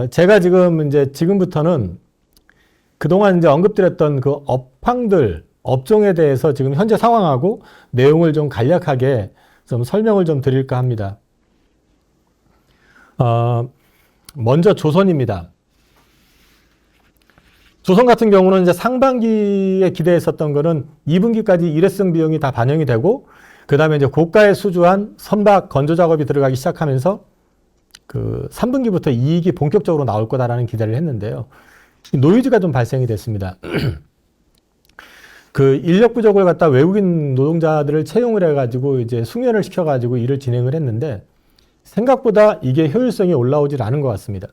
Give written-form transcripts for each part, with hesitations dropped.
제가 지금부터는 그동안 이제 언급드렸던 그 업황들, 업종에 대해서 지금 현재 상황하고 내용을 좀 간략하게 좀 설명을 좀 드릴까 합니다. 먼저 조선입니다. 조선 같은 경우는 이제 상반기에 기대했었던 거는 2분기까지 일회성 비용이 다 반영이 되고, 그 다음에 이제 고가에 수주한 선박 건조 작업이 들어가기 시작하면서 그 3분기부터 이익이 본격적으로 나올 거다라는 기대를 했는데요. 노이즈가 좀 발생이 됐습니다. 그 인력 부족을 갖다 외국인 노동자들을 채용을 해가지고 이제 숙련을 시켜가지고 일을 진행을 했는데 생각보다 이게 효율성이 올라오질 않은 것 같습니다.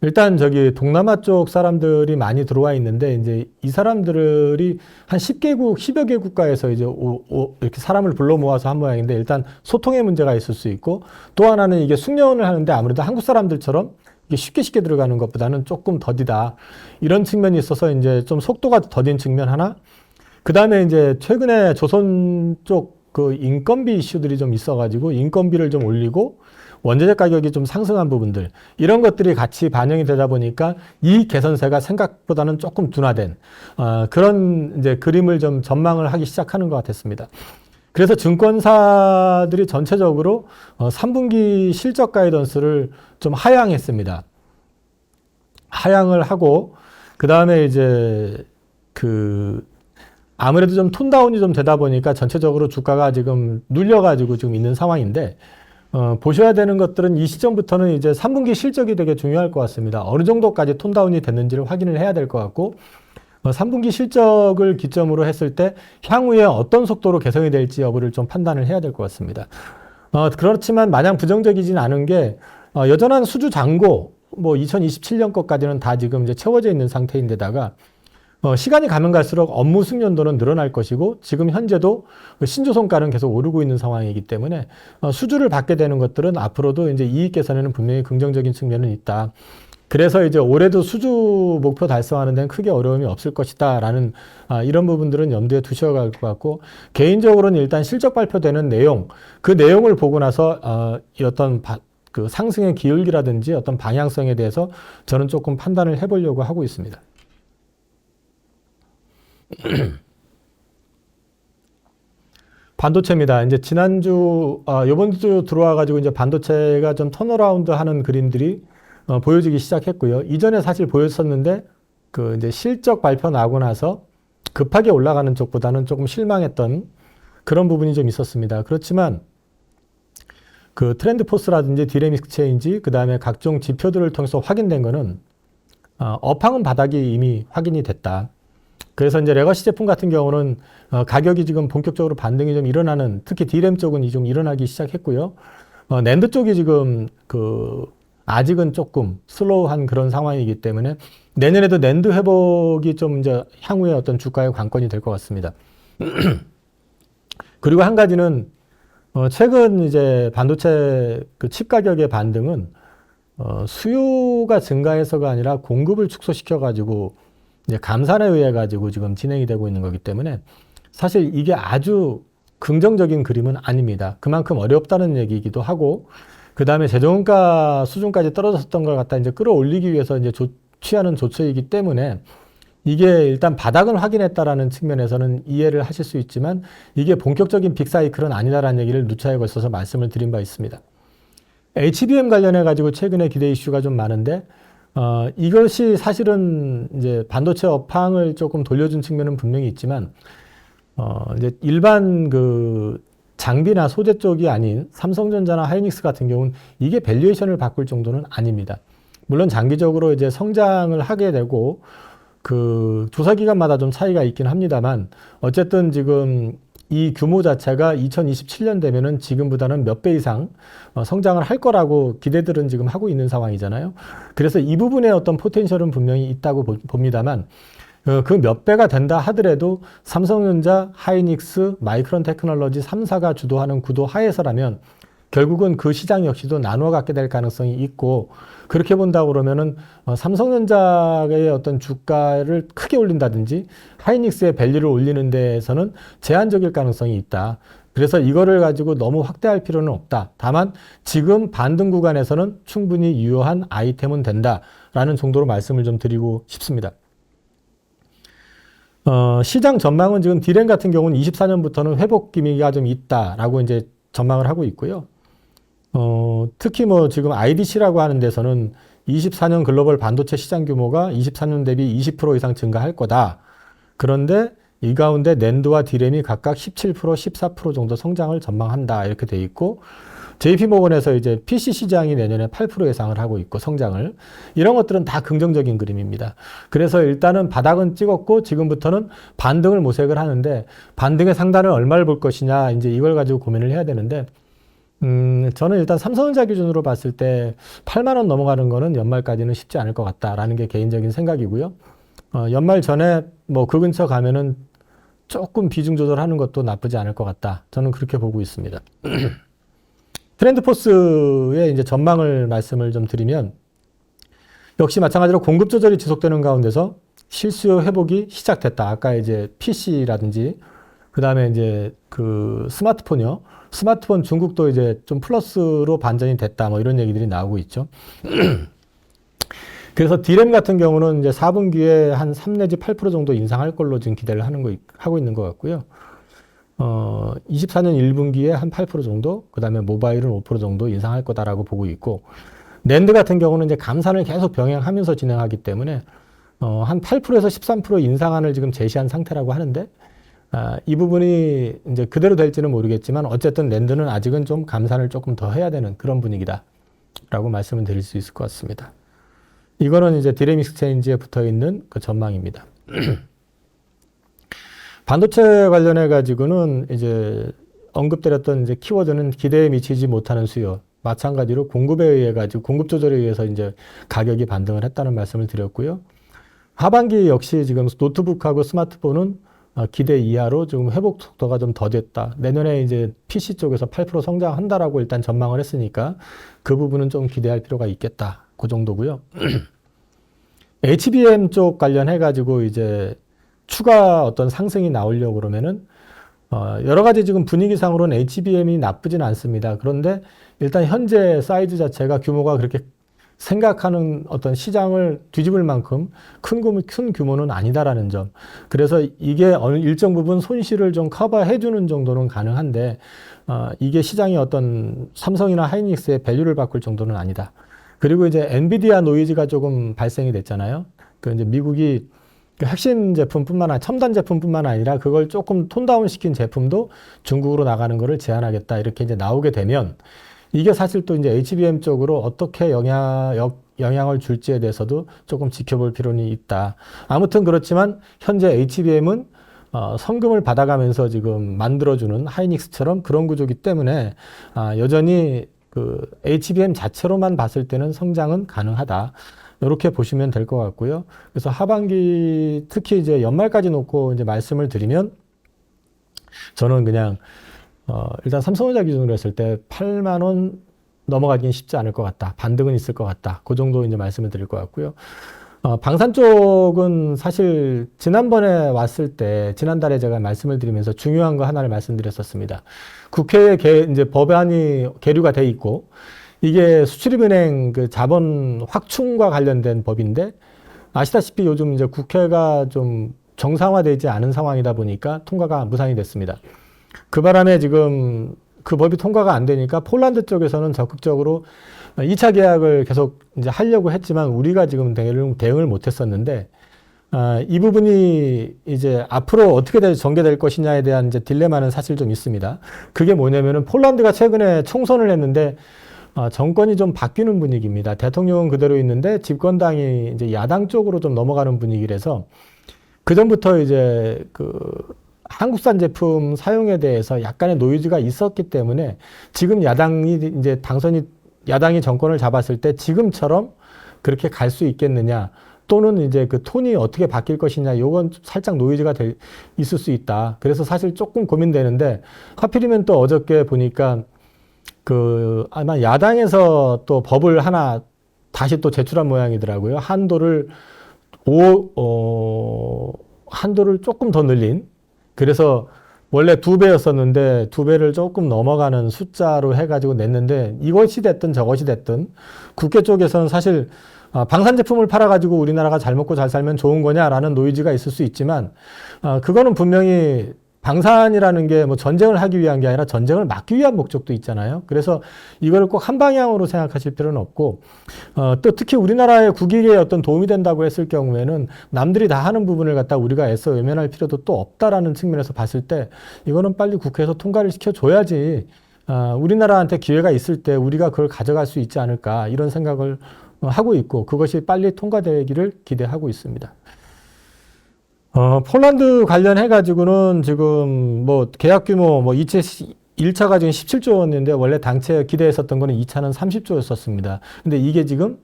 일단 동남아 쪽 사람들이 많이 들어와 있는데 이제 이 사람들이 한 10개국, 10여 개 국가에서 이제 이렇게 사람을 불러 모아서 한 모양인데 일단 소통의 문제가 있을 수 있고 또 하나는 이게 숙련을 하는데 아무래도 한국 사람들처럼 이게 쉽게 들어가는 것보다는 조금 더디다. 이런 측면이 있어서 이제 좀 속도가 더딘 측면 하나. 그 다음에 이제 최근에 조선 쪽 그 인건비 이슈들이 좀 있어가지고 인건비를 좀 올리고 원자재 가격이 좀 상승한 부분들 이런 것들이 같이 반영이 되다 보니까 이 개선세가 생각보다는 조금 둔화된 그런 이제 그림을 좀 전망을 하기 시작하는 것 같았습니다. 그래서 증권사들이 전체적으로 3분기 실적 가이던스를 좀 하향했습니다. 하향을 하고 그 다음에 이제 아무래도 좀 톤다운이 좀 되다 보니까 전체적으로 주가가 지금 눌려가지고 지금 있는 상황인데 보셔야 되는 것들은 이 시점부터는 이제 3분기 실적이 되게 중요할 것 같습니다. 어느 정도까지 톤다운이 됐는지를 확인을 해야 될 것 같고 3분기 실적을 기점으로 했을 때 향후에 어떤 속도로 개선이 될지 여부를 좀 판단을 해야 될 것 같습니다. 그렇지만 마냥 부정적이진 않은 게 여전한 수주 잔고 2027년 것까지는 다 지금 이제 채워져 있는 상태인데다가 시간이 가면 갈수록 업무 숙련도는 늘어날 것이고 지금 현재도 신조성가는 계속 오르고 있는 상황이기 때문에 수주를 받게 되는 것들은 앞으로도 이제 이익 개선에는 분명히 긍정적인 측면은 있다. 그래서 이제 올해도 수주 목표 달성하는 데는 크게 어려움이 없을 것이다라는 이런 부분들은 염두에 두셔야 할 것 같고 개인적으로는 일단 실적 발표되는 내용, 그 내용을 보고 나서 어떤 그 상승의 기울기라든지 어떤 방향성에 대해서 저는 조금 판단을 해보려고 하고 있습니다. 반도체입니다. 이제 지난주, 이번 주 들어와가지고 이제 반도체가 좀 턴어라운드 하는 그림들이 보여지기 시작했고요. 이전에 사실 보였었는데, 이제 실적 발표 나고 나서 급하게 올라가는 쪽보다는 조금 실망했던 그런 부분이 좀 있었습니다. 그렇지만, 그 트렌드 포스라든지 디램 익스체인지, 그 다음에 각종 지표들을 통해서 확인된 거는, 업황은 바닥이 이미 확인이 됐다. 그래서 이제 레거시 제품 같은 경우는 가격이 지금 본격적으로 반등이 좀 일어나는, 특히 디램 쪽은 좀 일어나기 시작했고요. 낸드 쪽이 지금 아직은 조금 슬로우한 그런 상황이기 때문에 내년에도 낸드 회복이 좀 이제 향후에 어떤 주가의 관건이 될 것 같습니다. 그리고 한 가지는 최근 이제 반도체 그 칩 가격의 반등은 수요가 증가해서가 아니라 공급을 축소시켜 가지고 이제 감산에 의해 가지고 지금 진행이 되고 있는 거기 때문에 사실 이게 아주 긍정적인 그림은 아닙니다. 그만큼 어렵다는 얘기이기도 하고 그 다음에 재정가 수준까지 떨어졌던 걸 갖다 이제 끌어올리기 위해서 이제 취하는 조처이기 때문에 이게 일단 바닥은 확인했다라는 측면에서는 이해를 하실 수 있지만 이게 본격적인 빅사이클은 아니다라는 얘기를 누차에 걸쳐서 말씀을 드린 바 있습니다. HBM 관련해 가지고 최근에 기대 이슈가 좀 많은데 이것이 사실은 이제 반도체 업황을 조금 돌려준 측면은 분명히 있지만 이제 일반 그 장비나 소재 쪽이 아닌 삼성전자나 하이닉스 같은 경우는 이게 밸류에이션을 바꿀 정도는 아닙니다. 물론 장기적으로 이제 성장을 하게 되고 그 조사 기간마다 좀 차이가 있긴 합니다만 어쨌든 지금 이 규모 자체가 2027년 되면은 지금보다는 몇 배 이상 성장을 할 거라고 기대들은 지금 하고 있는 상황이잖아요. 그래서 이 부분에 어떤 포텐셜은 분명히 있다고 봅니다만 그 몇 배가 된다 하더라도 삼성전자, 하이닉스, 마이크론 테크놀로지 3사가 주도하는 구도 하에서라면 결국은 그 시장 역시도 나누어 갖게 될 가능성이 있고 그렇게 본다고 그러면은 삼성전자의 어떤 주가를 크게 올린다든지 하이닉스의 밸류를 올리는 데에서는 제한적일 가능성이 있다. 그래서 이거를 가지고 너무 확대할 필요는 없다. 다만 지금 반등 구간에서는 충분히 유효한 아이템은 된다라는 정도로 말씀을 좀 드리고 싶습니다. 시장 전망은 지금 디램 같은 경우는 24년부터는 회복 기미가 좀 있다라고 이제 전망을 하고 있고요. 특히 뭐 지금 IDC라고 하는 데서는 24년 글로벌 반도체 시장 규모가 24년 대비 20% 이상 증가할 거다. 그런데 이 가운데 낸드와 디램이 각각 17%, 14% 정도 성장을 전망한다. 이렇게 돼 있고, JP모건에서 이제 PC 시장이 내년에 8% 예상을 하고 있고, 성장을. 이런 것들은 다 긍정적인 그림입니다. 그래서 일단은 바닥은 찍었고, 지금부터는 반등을 모색을 하는데, 반등의 상단을 얼마를 볼 것이냐, 이제 이걸 가지고 고민을 해야 되는데, 저는 일단 삼성전자 기준으로 봤을 때 8만 원 넘어가는 거는 연말까지는 쉽지 않을 것 같다라는 게 개인적인 생각이고요. 연말 전에 뭐 그 근처 가면은 조금 비중 조절하는 것도 나쁘지 않을 것 같다. 저는 그렇게 보고 있습니다. 트렌드포스의 이제 전망을 말씀을 좀 드리면, 역시 마찬가지로 공급 조절이 지속되는 가운데서 실수요 회복이 시작됐다. 아까 이제 PC라든지 그 다음에 이제 그 스마트폰이요. 스마트폰 중국도 이제 좀 플러스로 반전이 됐다. 뭐 이런 얘기들이 나오고 있죠. 그래서 디램 같은 경우는 이제 4분기에 한 3 내지 8% 정도 인상할 걸로 지금 기대를 하고 있는 것 같고요. 24년 1분기에 한 8% 정도, 그 다음에 모바일은 5% 정도 인상할 거다라고 보고 있고, 낸드 같은 경우는 이제 감산을 계속 병행하면서 진행하기 때문에, 한 8%에서 13% 인상안을 지금 제시한 상태라고 하는데, 이 부분이 이제 그대로 될지는 모르겠지만, 어쨌든 낸드는 아직은 좀 감산을 조금 더 해야 되는 그런 분위기다라고 말씀을 드릴 수 있을 것 같습니다. 이거는 이제 디램 익스체인지에 붙어 있는 그 전망입니다. 반도체 관련해 가지고는 이제 언급드렸던 이제 키워드는 기대에 미치지 못하는 수요. 마찬가지로 공급에 의해 가지고 공급 조절에 의해서 이제 가격이 반등을 했다는 말씀을 드렸고요. 하반기 역시 지금 노트북하고 스마트폰은 기대 이하로 지금 회복 속도가 좀 더뎠다. 내년에 이제 PC 쪽에서 8% 성장한다라고 일단 전망을 했으니까 그 부분은 좀 기대할 필요가 있겠다. 그 정도고요. HBM 쪽 관련해 가지고 이제 추가 어떤 상승이 나오려고 그러면은 여러 가지 지금 분위기상으로는 HBM이 나쁘진 않습니다. 그런데 일단 현재 사이즈 자체가 규모가 그렇게 생각하는 어떤 시장을 뒤집을 만큼 큰 규모는 아니다라는 점. 그래서 이게 어느 일정 부분 손실을 좀 커버해 주는 정도는 가능한데, 이게 시장이 어떤 삼성이나 하이닉스의 밸류를 바꿀 정도는 아니다. 그리고 이제 엔비디아 노이즈가 조금 발생이 됐잖아요. 그 이제 미국이 그 핵심 제품뿐만 아니라 첨단 제품뿐만 아니라 그걸 조금 톤다운 시킨 제품도 중국으로 나가는 거를 제한하겠다. 이렇게 이제 나오게 되면 이게 사실 또 이제 HBM 쪽으로 어떻게 영향을 줄지에 대해서도 조금 지켜볼 필요는 있다. 아무튼 그렇지만 현재 HBM은 성금을 받아가면서 지금 만들어주는 하이닉스처럼 그런 구조기 때문에 여전히 그 HBM 자체로만 봤을 때는 성장은 가능하다. 이렇게 보시면 될 것 같고요. 그래서 하반기 특히 이제 연말까지 놓고 이제 말씀을 드리면 저는 그냥 일단 삼성전자 기준으로 했을 때 8만 원 넘어가기는 쉽지 않을 것 같다. 반등은 있을 것 같다. 그 정도 이제 말씀을 드릴 것 같고요. 방산 쪽은 사실 지난번에 왔을 때 지난달에 제가 말씀을 드리면서 중요한 거 하나를 말씀드렸었습니다. 국회에 이제 법안이 계류가 돼 있고 이게 수출입은행 그 자본 확충과 관련된 법인데 아시다시피 요즘 이제 국회가 좀 정상화되지 않은 상황이다 보니까 통과가 무산이 됐습니다. 그 바람에 지금 그 법이 통과가 안 되니까 폴란드 쪽에서는 적극적으로 2차 계약을 계속 이제 하려고 했지만 우리가 지금 대응을 못 했었는데, 이 부분이 이제 앞으로 어떻게 전개될 것이냐에 대한 이제 딜레마는 사실 좀 있습니다. 그게 뭐냐면은 폴란드가 최근에 총선을 했는데, 정권이 좀 바뀌는 분위기입니다. 대통령은 그대로 있는데 집권당이 이제 야당 쪽으로 좀 넘어가는 분위기라서 그전부터 이제 한국산 제품 사용에 대해서 약간의 노이즈가 있었기 때문에 지금 야당이 정권을 잡았을 때 지금처럼 그렇게 갈 수 있겠느냐 또는 이제 그 톤이 어떻게 바뀔 것이냐 요건 살짝 노이즈가 있을 수 있다. 그래서 사실 조금 고민되는데 하필이면 또 어저께 보니까 아마 야당에서 또 법을 하나 다시 또 제출한 모양이더라고요. 한도를 조금 더 늘린. 그래서 원래 2배였었는데 2배를 조금 넘어가는 숫자로 해가지고 냈는데 이것이 됐든 저것이 됐든 국회 쪽에서는 사실 방산 제품을 팔아가지고 우리나라가 잘 먹고 잘 살면 좋은 거냐라는 노이즈가 있을 수 있지만 그거는 분명히 방산이라는 게 뭐 전쟁을 하기 위한 게 아니라 전쟁을 막기 위한 목적도 있잖아요. 그래서 이거를 꼭 한 방향으로 생각하실 필요는 없고 또 특히 우리나라의 국익에 어떤 도움이 된다고 했을 경우에는 남들이 다 하는 부분을 갖다 우리가 애써 외면할 필요도 또 없다라는 측면에서 봤을 때 이거는 빨리 국회에서 통과를 시켜줘야지 우리나라한테 기회가 있을 때 우리가 그걸 가져갈 수 있지 않을까 이런 생각을 하고 있고 그것이 빨리 통과되기를 기대하고 있습니다. 폴란드 관련해가지고는 지금 뭐 계약 규모 뭐 1차가 지금 17조 원인데 원래 당최 기대했었던 거는 2차는 30조였었습니다. 근데 이게 지금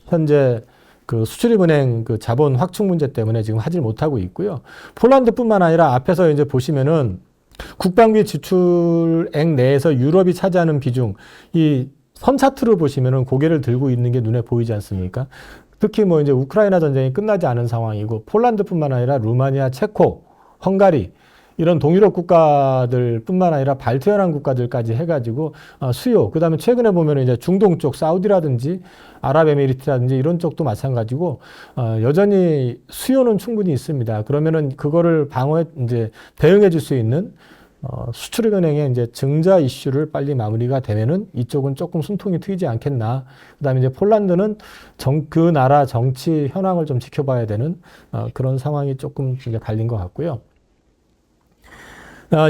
현재 그 수출입은행 그 자본 확충 문제 때문에 지금 하질 못하고 있고요. 폴란드뿐만 아니라 앞에서 이제 보시면은 국방비 지출액 내에서 유럽이 차지하는 비중, 이 선 차트를 보시면은 고개를 들고 있는 게 눈에 보이지 않습니까? 특히 뭐 이제 우크라이나 전쟁이 끝나지 않은 상황이고 폴란드뿐만 아니라 루마니아, 체코, 헝가리 이런 동유럽 국가들뿐만 아니라 발트연합 국가들까지 해가지고 수요. 그다음에 최근에 보면 이제 중동 쪽 사우디라든지 아랍에미리트라든지 이런 쪽도 마찬가지고 여전히 수요는 충분히 있습니다. 그러면은 그거를 이제 대응해 줄 수 있는 수출은행의 이제 증자 이슈를 빨리 마무리가 되면은 이쪽은 조금 숨통이 트이지 않겠나. 그다음에 이제 폴란드는 그 나라 정치 현황을 좀 지켜봐야 되는 그런 상황이 조금 이제 갈린 것 같고요.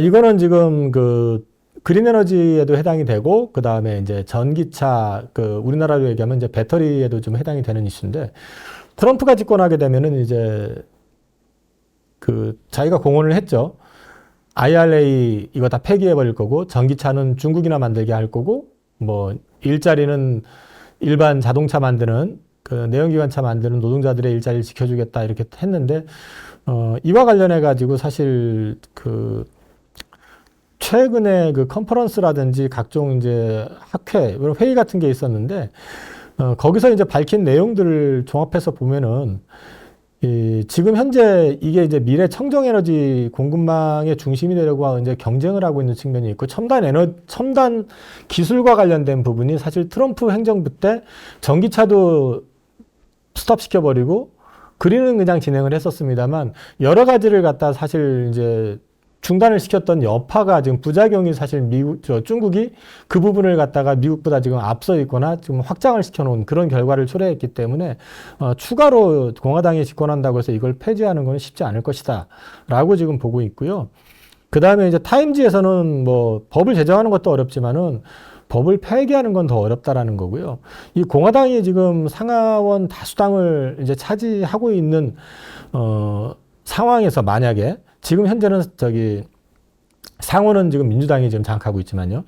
이거는 지금 그 그린 에너지에도 해당이 되고 그다음에 이제 전기차 우리나라로 얘기하면 이제 배터리에도 좀 해당이 되는 이슈인데 트럼프가 집권하게 되면은 이제 자기가 공언을 했죠. IRA 이거 다 폐기해 버릴 거고 전기차는 중국이나 만들게 할 거고 뭐 일자리는 일반 자동차 만드는 내연기관차 만드는 노동자들의 일자리를 지켜주겠다 이렇게 했는데 이와 관련해 가지고 사실 최근에 컨퍼런스라든지 각종 이제 학회 이런 회의 같은 게 있었는데 거기서 이제 밝힌 내용들을 종합해서 보면은 지금 현재 이게 이제 미래 청정에너지 공급망의 중심이 되려고 이제 경쟁을 하고 있는 측면이 있고 첨단 기술과 관련된 부분이 사실 트럼프 행정부 때 전기차도 스톱시켜버리고 그린은 그냥 진행을 했었습니다만 여러 가지를 갖다 사실 이제 중단을 시켰던 여파가 지금 부작용이 사실 중국이 그 부분을 갖다가 미국보다 지금 앞서 있거나 지금 확장을 시켜놓은 그런 결과를 초래했기 때문에 추가로 공화당이 집권한다고 해서 이걸 폐지하는 건 쉽지 않을 것이다 라고 지금 보고 있고요. 그 다음에 이제 타임지에서는 뭐 법을 제정하는 것도 어렵지만은 법을 폐기하는 건 더 어렵다라는 거고요. 이 공화당이 지금 상하원 다수당을 이제 차지하고 있는 상황에서 만약에 지금 현재는 상원은 지금 민주당이 지금 장악하고 있지만요.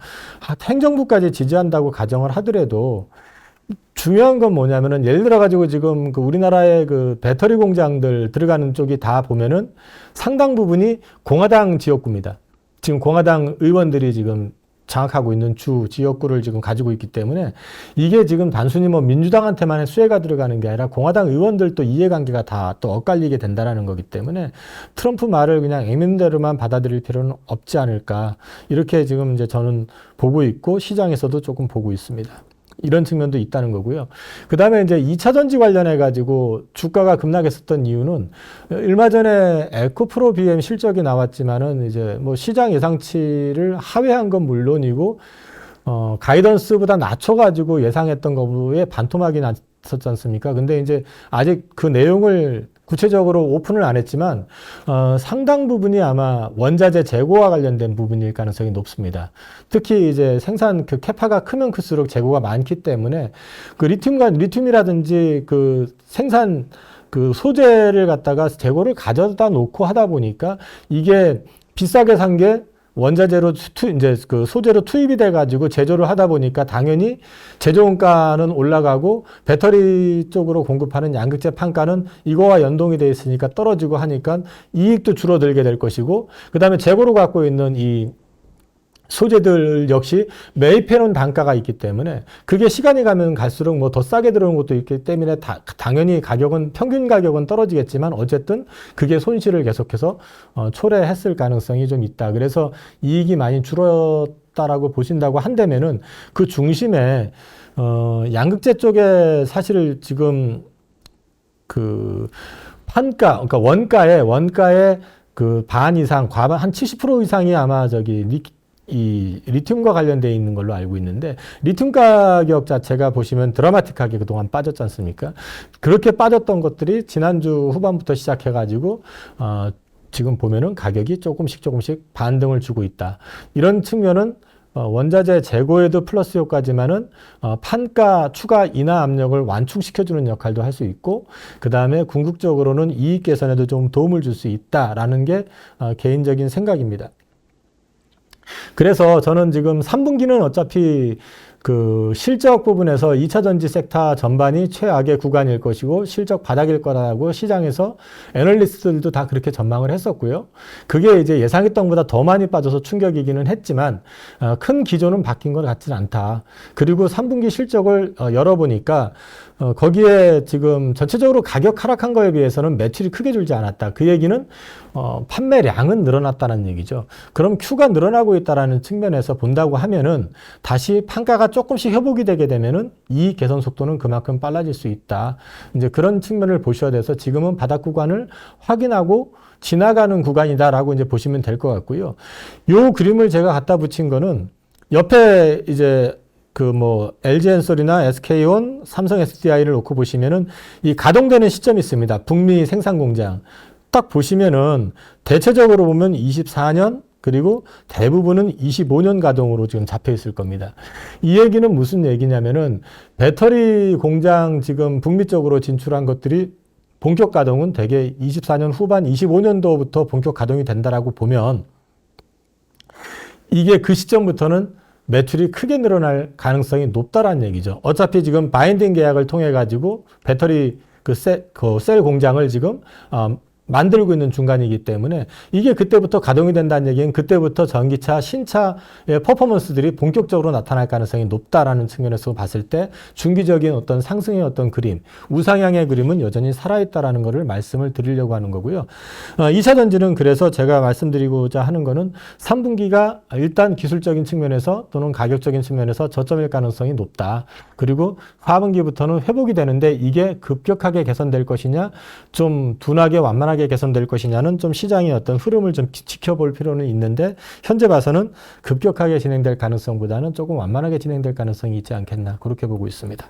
행정부까지 지지한다고 가정을 하더라도 중요한 건 뭐냐면은 예를 들어 가지고 지금 우리나라의 배터리 공장들 들어가는 쪽이 다 보면은 상당 부분이 공화당 지역구입니다. 지금 공화당 의원들이 지금 장악하고 있는 주 지역구를 지금 가지고 있기 때문에 이게 지금 단순히 뭐 민주당한테만의 수혜가 들어가는 게 아니라 공화당 의원들도 이해관계가 다 또 엇갈리게 된다는 거기 때문에 트럼프 말을 그냥 액면대로만 받아들일 필요는 없지 않을까 이렇게 지금 이제 저는 보고 있고 시장에서도 조금 보고 있습니다. 이런 측면도 있다는 거고요. 그 다음에 이제 2차 전지 관련해 가지고 주가가 급락했었던 이유는 얼마 전에 에코프로 BM 실적이 나왔지만은 이제 뭐 시장 예상치를 하회한 건 물론이고 가이던스보다 낮춰가지고 예상했던 거에 반토막이 났었지 않습니까? 근데 이제 아직 그 내용을 구체적으로 오픈을 안 했지만 상당 부분이 아마 원자재 재고와 관련된 부분일 가능성이 높습니다. 특히 이제 생산 캐파가 크면 클수록 재고가 많기 때문에 리튬이라든지 생산 소재를 갖다가 재고를 가져다 놓고 하다 보니까 이게 비싸게 산 게 원자재로 소재로 투입이 돼가지고 제조를 하다 보니까 당연히 제조 원가는 올라가고 배터리 쪽으로 공급하는 양극재 판가는 이거와 연동이 돼 있으니까 떨어지고 하니까 이익도 줄어들게 될 것이고 그 다음에 재고로 갖고 있는 이 소재들 역시 매입해놓은 단가가 있기 때문에 그게 시간이 가면 갈수록 뭐 더 싸게 들어오는 것도 있기 때문에 당연히 가격은 평균 가격은 떨어지겠지만 어쨌든 그게 손실을 계속해서 초래했을 가능성이 좀 있다. 그래서 이익이 많이 줄었다라고 보신다고 한다면은 그 중심에 양극재 쪽에 사실 지금 그 판가 그러니까 원가의 그 반 이상 과반 한 70% 이상이 아마 이 리튬과 관련되어 있는 걸로 알고 있는데 리튬 가격 자체가 보시면 드라마틱하게 그동안 빠졌지 않습니까? 그렇게 빠졌던 것들이 지난주 후반부터 시작해가지고 지금 보면은 가격이 조금씩 반등을 주고 있다. 이런 측면은 원자재 재고에도 플러스 효과지만은 판가 추가 인하 압력을 완충시켜주는 역할도 할 수 있고 그 다음에 궁극적으로는 이익 개선에도 좀 도움을 줄 수 있다라는 게 개인적인 생각입니다. 그래서 저는 지금 3분기는 어차피 그 실적 부분에서 2차 전지 섹터 전반이 최악의 구간일 것이고 실적 바닥일 거라고 시장에서 애널리스트들도 다 그렇게 전망을 했었고요. 그게 이제 예상했던 것보다 더 많이 빠져서 충격이기는 했지만 큰 기조는 바뀐 것 같지는 않다. 그리고 3분기 실적을 열어보니까 거기에 지금 전체적으로 가격 하락한 거에 비해서는 매출이 크게 줄지 않았다. 그 얘기는 판매량은 늘어났다는 얘기죠. 그럼 Q가 늘어나고 있다라는 측면에서 본다고 하면은 다시 판가가 조금씩 회복이 되게 되면은 이 개선 속도는 그만큼 빨라질 수 있다. 이제 그런 측면을 보셔야 돼서 지금은 바닥 구간을 확인하고 지나가는 구간이다라고 이제 보시면 될 것 같고요. 요 그림을 제가 갖다 붙인 거는 옆에 이제 LG엔솔이나 SK온, 삼성 SDI를 놓고 보시면은 이 가동되는 시점이 있습니다. 북미 생산 공장. 딱 보시면은 대체적으로 보면 24년 그리고 대부분은 25년 가동으로 지금 잡혀 있을 겁니다. 이 얘기는 무슨 얘기냐면은 배터리 공장 지금 북미 쪽으로 진출한 것들이 본격 가동은 대개 24년 후반 25년도부터 본격 가동이 된다라고 보면 이게 그 시점부터는 매출이 크게 늘어날 가능성이 높다라는 얘기죠. 어차피 지금 바인딩 계약을 통해 가지고 배터리 셀 공장을 지금 만들고 있는 중간이기 때문에 이게 그때부터 가동이 된다는 얘기는 그때부터 전기차, 신차의 퍼포먼스들이 본격적으로 나타날 가능성이 높다라는 측면에서 봤을 때 중기적인 어떤 상승의 어떤 그림, 우상향의 그림은 여전히 살아있다라는 것을 말씀을 드리려고 하는 거고요. 2차 전지는 그래서 제가 말씀드리고자 하는 거는 3분기가 일단 기술적인 측면에서 또는 가격적인 측면에서 저점일 가능성이 높다. 그리고 4분기부터는 회복이 되는데 이게 급격하게 개선될 것이냐, 좀 둔하게 완만하게 개선될 것이냐는 좀 시장의 어떤 흐름을 좀 지켜볼 필요는 있는데 현재 봐서는 급격하게 진행될 가능성보다는 조금 완만하게 진행될 가능성이 있지 않겠나 그렇게 보고 있습니다.